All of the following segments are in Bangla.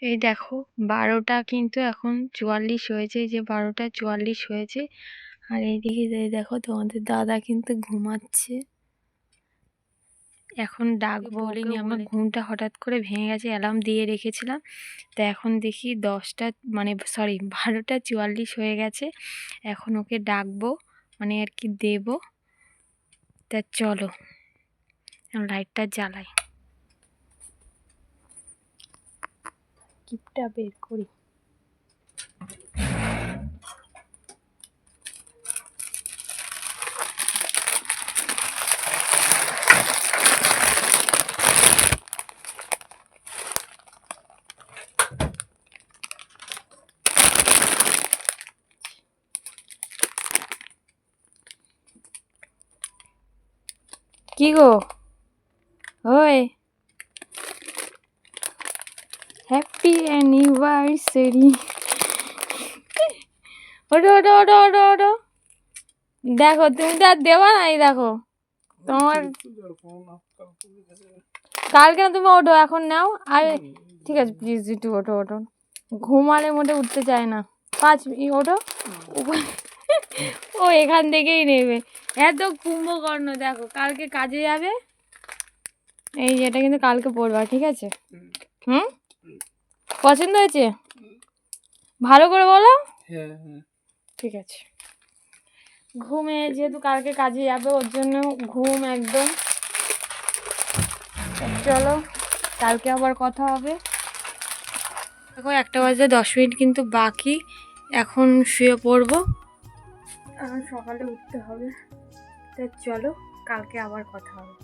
এই দেখো 12টা কিন্তু এখন 44 হয়েছে, এই যে 12টা 44 হয়েছে। আর এইদিকে দেখো তোমাদের দাদা কিন্তু ঘুমাচ্ছে। এখন ডাকবো বলিনি, আমার ঘুমটা হঠাৎ করে ভেঙে গেছে, অ্যালার্ম দিয়ে রেখেছিলাম। তা এখন দেখি 10টা মানে সরি 12টা 44 হয়ে গেছে। এখন ওকে ডাকবো মানে আর কি দেবো। তা চলো লাইটটা জ্বালাই, কিপটা বের করি। কি গো ওই, হ্যাপি অ্যানিভার্সারি। ওটো ওটো ওটো ওটো ওটো, দেখো তুমি তো আর দেবা নাই, দেখো তোমার কালকে না, তুমি ওঠো এখন নাও। আর ঠিক আছে প্লিজ একটু ওঠো ওঠো, ঘুমালে মোটে উঠতে চায় না। 5 মিনিট ওঠো, ও এখান থেকেই নেবে। এত কুম্ভকর্ণ, দেখো কালকে কাজে যাবে। এই যেটা কিন্তু কালকে পড়বা, ঠিক আছে? হুম, পছন্দ হয়েছে? ভালো করে বলো। ঠিক আছে। ঘুমে যেহেতু কালকে কাজে যাবে, ওর জন্য ঘুম একদম। চলো কালকে আবার কথা হবে। দেখো 1টা বাজে 10 মিনিট কিন্তু বাকি, এখন শুয়ে পড়বো, এখন সকালে উঠতে হবে। তো চলো কালকে আবার কথা হবে।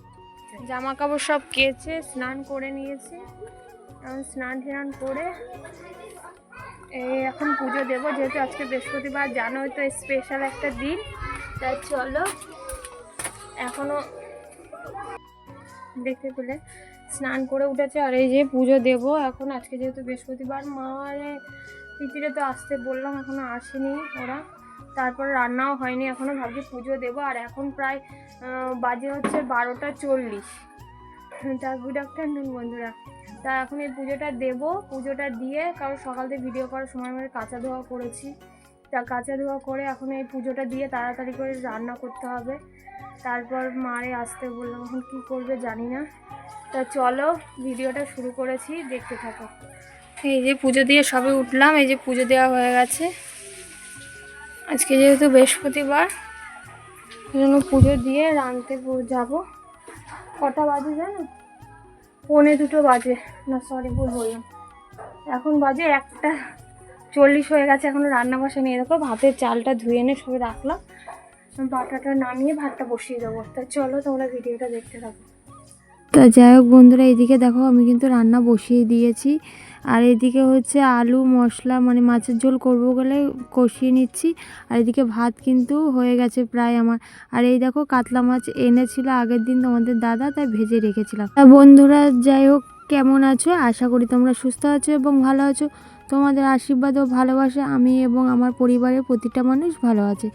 জামা কাপড় সব কেচে স্নান করে নিয়েছি, এখন স্নান টান করে এই এখন পুজো দেবো, যেহেতু আজকে বৃহস্পতিবার, জানোই তো স্পেশাল একটা দিন। তাই চলো এখনো দেখতে পেলে স্নান করে উঠেছে, আর এই যে পুজো দেব এখন। আজকে যেহেতু বৃহস্পতিবার, মারে পিতিরে তো আসতে বললাম, এখনো আসেনি ওরা। তারপর রান্নাও হয়নি এখনো, ভাবছি পুজো দেবো। আর এখন প্রায় বাজে হচ্ছে 12টা 40। তা গুড আফটারনুন বন্ধুরা। তা এখন এই পুজোটা দেব, পুজোটা দিয়ে, কারণ সকাল থেকে ভিডিও করার সময় আমি কাঁচা ধোয়া করেছি। তা কাঁচা ধোয়া করে এখন এই পুজোটা দিয়ে তাড়াতাড়ি করে রান্না করতে হবে। তারপর মারে আসতে বললাম, এখন কী করবে জানি না। তা চলো ভিডিওটা শুরু করেছি, দেখতে থাকো। এই যে পুজো দিয়ে সবে উঠলাম, এই যে পুজো দেওয়া হয়ে গেছে। আজকে যেহেতু বৃহস্পতিবার, সেই জন্য পুজো দিয়ে রাঁধতে যাব। কটা বাজে জানো? 1:45 বাজে, না সরি ভুল বললাম, এখন বাজে 1টা 40 হয়ে গেছে, এখনও রান্না বসা নিয়ে। দেখো ভাতের চালটা ধুয়ে এনে সবে রাখলাম, বাটাটা নামিয়ে ভাতটা বসিয়ে দেবো। তা চলো তোমরা ভিডিওটা দেখতে থাকো। তা যাই হোক বন্ধুরা, এইদিকে দেখো আমি কিন্তু রান্না বসিয়ে দিয়েছি। আর এদিকে হচ্ছে আলু মশলা মানে মাছের ঝোল করবো বলে কষিয়ে নিচ্ছি। আর এদিকে ভাত কিন্তু হয়ে গেছে প্রায় আমার। আর এই দেখো কাতলা মাছ এনেছিল আগের দিন তোমাদের দাদা, তাই ভেজে রেখেছিলাম। তা বন্ধুরা যাই হোক, কেমন আছো? আশা করি তোমরা সুস্থ আছো এবং ভালো আছো। তোমাদের আশীর্বাদ ও ভালোবাসা আমি এবং আমার পরিবারের প্রতিটা মানুষ ভালো আছে।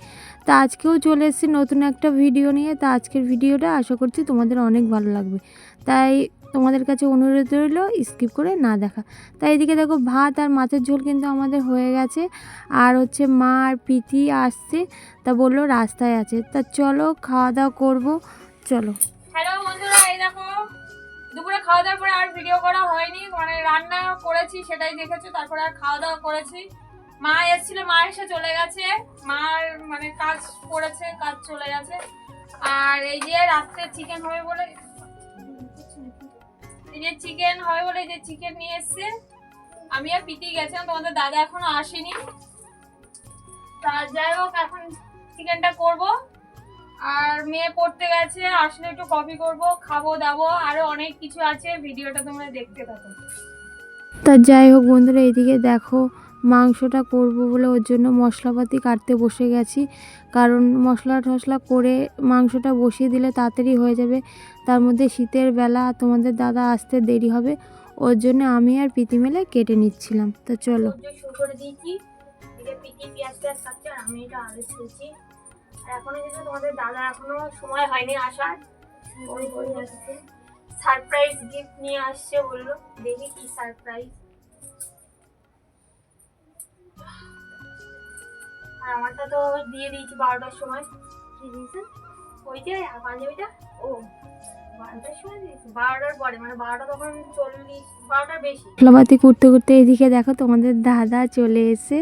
তা আজকেও চলে এসেছি নতুন একটা ভিডিও নিয়ে। তা আজকের ভিডিওটা আশা করছি তোমাদের অনেক ভালো লাগবে, তাই তোমাদের কাছে অনুরোধ রইল স্কিপ করে না দেখা। তাই এদিকে দেখো ভাত আর মাছের ঝোল কিন্তু আমাদের হয়ে গেছে। আর হচ্ছে মা আর পিঠি আসছে, তা বললো রাস্তায় আছে। তা চলো খাওয়া দাওয়া করবো, চলো। হ্যালো বন্ধুরা, এই দেখো দুপুরে খাওয়া দাওয়ার পরে আর ভিডিও করা হয়নি, মানে রান্না করেছি সেটাই দেখেছো, তারপরে আর খাওয়া দাওয়া করেছি। মা এসেছিল, মা এসে চলে গেছে, মার মানে কাজ করেছে, কাজ চলে গেছে। আর এই যে রাত্রে চিকেন হবে বলে, এই যে চিকেন হবে বলে যে চিকেন নিয়ে এসছে, আমি আর পিটি গেছিলাম, তোমাদের দাদা এখনো আসেনি। তা যাই হোক এখন চিকেনটা করব। আর মেয়ে পড়তে গেছে, আসলে একটু কফি করব, খাবো দাবো, আরো অনেক কিছু আছে, ভিডিওটা তোমরা দেখতে থাকো। তা যাই হোক বন্ধুরা, এদিকে দেখো মাংসটা করব বলে ওর জন্য মশলাপাতি কাটতে বসে গেছি, কারণ মশলা টশলা করে মাংসটা বসিয়ে দিলে তাড়াতাড়ি হয়ে যাবে। তার মধ্যে শীতের বেলা, তোমাদের দাদা আসতে দেরি হবে, ওর জন্য আমি আর পিতি মেলে কেটে নিচ্ছিলাম। তা চলো শুরু করে দিয়েছি। পিতি পেঁয়াজ টেয়াজ কাটছে আর আমি এটা আলু ছুলছি। আর এখনো কিন্তু তোমাদের দাদা এখনো সময় হয়নি আসার, ওই করে আসছে। সারপ্রাইজ গিফট নিয়ে আসছে বললো, দেখি কি সারপ্রাইজ। আর আমারটা তো দিয়ে দিয়েছি 12টার সময়। কি দিয়েছে? ওই যে পাঞ্জাবিটা, ও 12টার সময় দিয়েছি, 12টার পরে, মানে 12টা তখন 40, 12টার বেশি। মশলাপাতি করতে করতে এদিকে দেখো তোমাদের দাদা চলে এসে,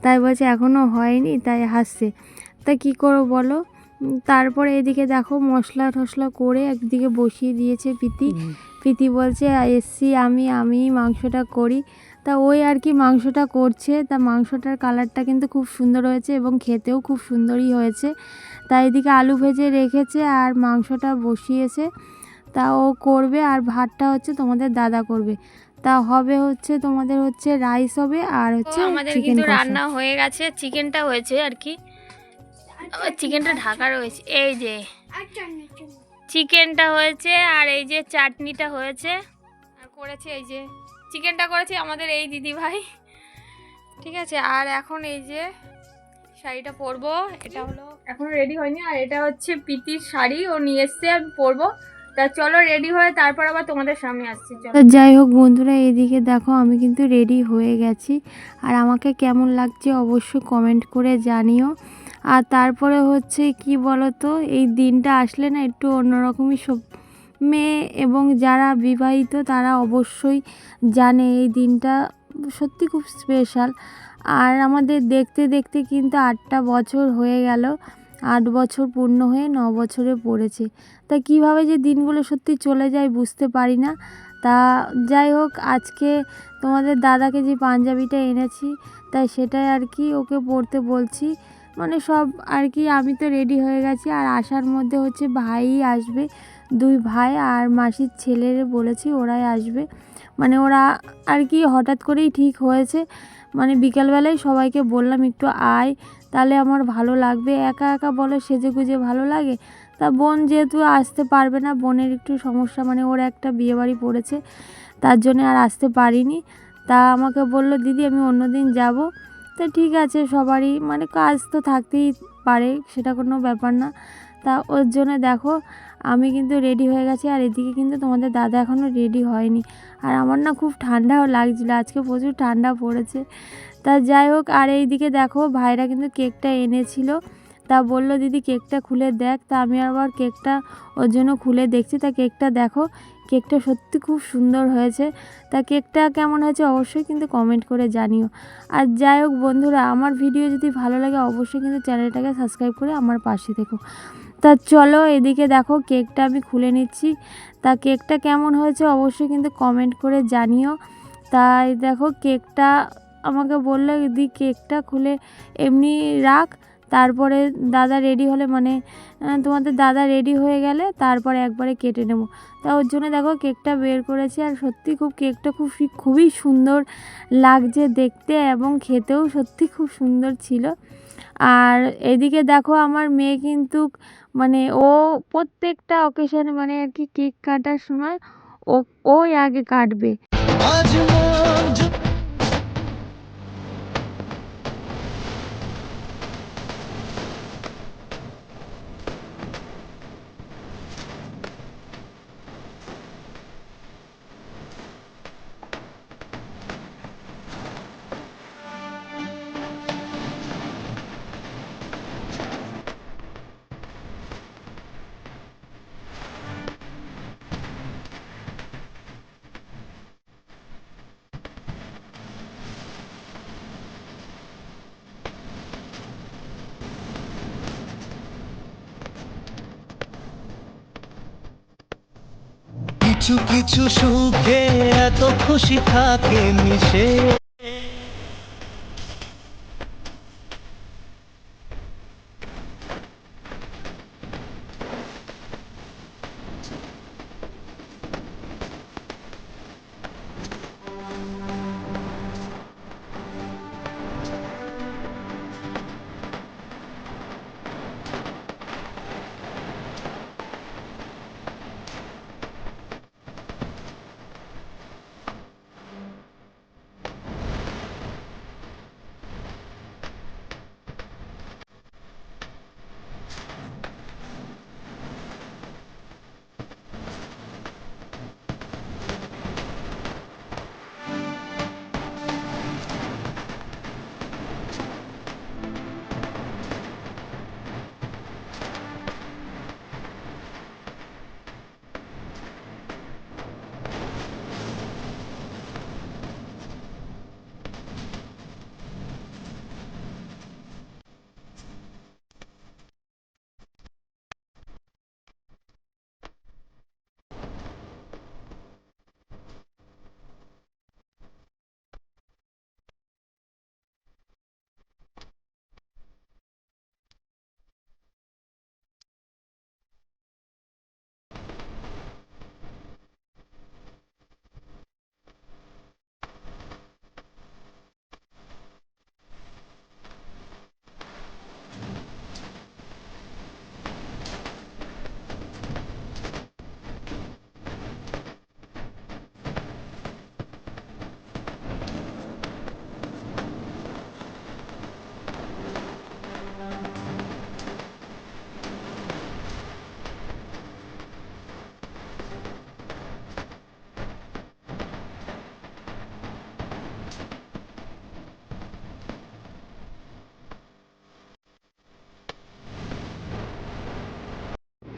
তাই বলছে এখনও হয়নি, তাই হাসছে। তা কী করো বলো। তারপরে এদিকে দেখো মশলা টশলা করে একদিকে বসিয়ে দিয়েছে প্রীতি। প্রীতি বলছে এসছি আমি মাংসটা করি। তা ওই আর কি মাংসটা করছে। তা মাংসটার কালারটা কিন্তু খুব সুন্দর হয়েছে এবং খেতেও খুব সুন্দরই হয়েছে। তা এদিকে আলু ভেজে রেখেছে আর মাংসটা বসিয়েছে। তা ও করবে আর ভাতটা হচ্ছে তোমাদের দাদা করবে। তা হবে হচ্ছে তোমাদের হচ্ছে রাইস হবে আর হচ্ছে আমাদের কিন্তু রান্না হয়ে গেছে। চিকেনটা হয়েছে আর কি, চিকেনটা ঢাকা রয়েছে। এই যে চিকেনটা হয়েছে আর এই যে চাটনিটা হয়েছে আর করেছে এই যে চিকেনটা করেছে আমাদের এই দিদি ভাই, ঠিক আছে। আর এখন এই যে শাড়িটা পরবো, এটা হলো এখনো রেডি হয়নি, আর এটা হচ্ছে প্রীতির শাড়ি, ও নিয়ে এসছে, আমি পরবো। তা চলো রেডি হয়ে তারপর আবার তোমাদের সামনে আসছি। চলো। যাই হোক বন্ধুরা, এদিকে দেখো আমি কিন্তু রেডি হয়ে গেছি, আর আমাকে কেমন লাগছে অবশ্যই কমেন্ট করে জানিও। আর তারপরে হচ্ছে কি বলো তো, এই দিনটা আসলে না একটু অন্যরকমই। সব মেয়ে এবং যারা বিবাহিত তারা অবশ্যই জানে এই দিনটা সত্যি খুব স্পেশাল। আর আমাদের দেখতে দেখতে কিন্তু 8টা বছর হয়ে গেল, 8 বছর পূর্ণ হয়ে 9 বছরে পড়েছে। তা কীভাবে যে দিনগুলো সত্যি চলে যায় বুঝতে পারি না। তা যাই হোক, আজকে তোমাদের দাদাকে যে পাঞ্জাবিটা এনেছি, তাই সেটাই আর কি ওকে পরতে বলছি। মানে সব আর কি, আমি তো রেডি হয়ে গেছি। আর আসার মধ্যে হচ্ছে ভাই আসবে, 2 ভাই আর মাসির ছেলের বলেছি ওরাই আসবে। মানে ওরা আর কি হঠাৎ করেই ঠিক হয়েছে। মানে বিকালবেলায় সবাইকে বললাম একটু আয়, তাহলে আমার ভালো লাগবে। একা একা বলে সেজে গুজে ভালো লাগে। তা বোন যেহেতু আসতে পারবে না, বোনের একটু সমস্যা, মানে ওর একটা বিয়েবাড়ি পড়েছে, তার জন্য আর আসতে পারিনি। তা আমাকে বলল দিদি আমি অন্যদিন যাব। তা ঠিক আছে, সবারই মানে কাজ তো থাকতেই পারে, সেটা কোনো ব্যাপার না। তা ওর জন্য দেখো আমি কিন্তু রেডি হয়ে গেছি, আর এদিকে কিন্তু তোমাদের দাদা এখনও রেডি হয়নি। আর আমার না খুব ঠান্ডাও লাগছিলো, আজকে প্রচুর ঠান্ডা পড়েছে। তা যাই হোক, আর এইদিকে দেখো ভাইরা কিন্তু কেকটা এনেছিল। তা বললো দিদি কেকটা খুলে দেখ। তা আমি আবার কেকটা ওর জন্য খুলে দেখছি। তা কেকটা দেখো, কেকটা সত্যি খুব সুন্দর হয়েছে। তা কেকটা কেমন হয়েছে অবশ্যই কিন্তু কমেন্ট করে জানিও। আর যাই হোক বন্ধুরা, আমার ভিডিও যদি ভালো লাগে অবশ্যই কিন্তু চ্যানেলটাকে সাবস্ক্রাইব করে আমার পাশে থেকো। তা চলো এদিকে দেখো কেকটা আমি খুলে নিচ্ছি। তা কেকটা কেমন হয়েছে অবশ্যই কিন্তু কমেন্ট করে জানিও। তাই দেখো কেকটা আমাকে বললো দিদি কেকটা খুলে এমনি রাখ, তারপরে দাদা রেডি হলে, মানে তোমাদের দাদা রেডি হয়ে গেলে তারপরে একবারে কেটে নেব। তা ওর জন্য দেখো কেকটা বের করেছি, আর সত্যি খুব কেকটা খুবই সুন্দর লাগছে দেখতে এবং খেতেও সত্যি খুব সুন্দর ছিল। আর এদিকে দেখো আমার মেয়ে কিন্তু মানে ও প্রত্যেকটা অকেশনে মানে আর কি কেক কাটার সময় ওই আগে কাটবে। কিছু কিছু সুখে এত খুশি থাকে মিশে।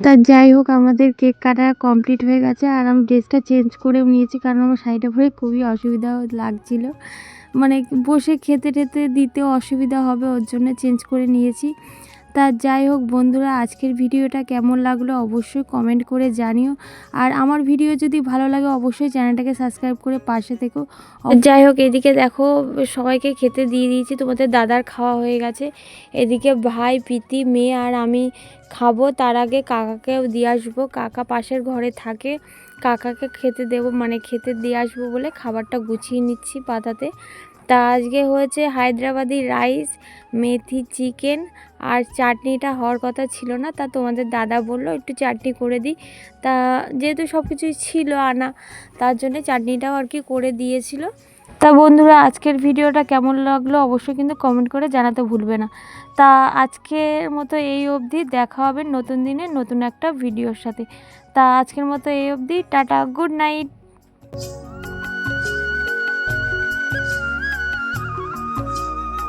তা যাই হোক, আমাদের কেক কাটা কমপ্লিট হয়ে গেছে আর আমি ড্রেসটা চেঞ্জ করেও নিয়েছি, কারণ আমার শাড়িটা পরে খুবই অসুবিধা লাগছিল, মানে বসে খেতে টেতে দিতেও অসুবিধা হবে, ওর জন্য চেঞ্জ করে নিয়েছি। তা যাই হোক বন্ধুরা, আজকের ভিডিওটা কেমন লাগলো অবশ্যই কমেন্ট করে জানিও, আর আমার ভিডিও যদি ভালো লাগে অবশ্যই চ্যানেলটাকে সাবস্ক্রাইব করে পাশে থেকো। যাই হোক, এদিকে দেখো সবাইকে খেতে দিয়ে দিয়েছি, তোমাদের দাদার খাওয়া হয়ে গেছে, এদিকে ভাই, প্রীতি, মেয়ে আর আমি খাবো। তার আগে কাকাকেও দিয়ে আসবো, কাকা পাশের ঘরে থাকে, কাকাকে খেতে দেবো, মানে খেতে দিয়ে আসবো বলে খাবারটা গুছিয়ে নিচ্ছি পাতাতে। তা আজকে হয়েছে হায়দ্রাবাদি রাইস, মেথি চিকেন, আর চাটনিটা হওয়ার কথা ছিল না, তা তোমাদের দাদা বললো একটু চাটনি করে দিই, তা যেহেতু সব কিছুই ছিল আনা, তার জন্য চাটনিটাও আর কি করে দিয়েছিল। তা বন্ধুরা, আজকের ভিডিওটা কেমন লাগলো অবশ্যই কিন্তু কমেন্ট করে জানাতে ভুলবে না। তা আজকের মতো এই অবধি, দেখা হবে নতুন দিনে নতুন একটা ভিডিওর সাথে। তা আজকের মতো এই অবধি, টাটা, গুড নাইট।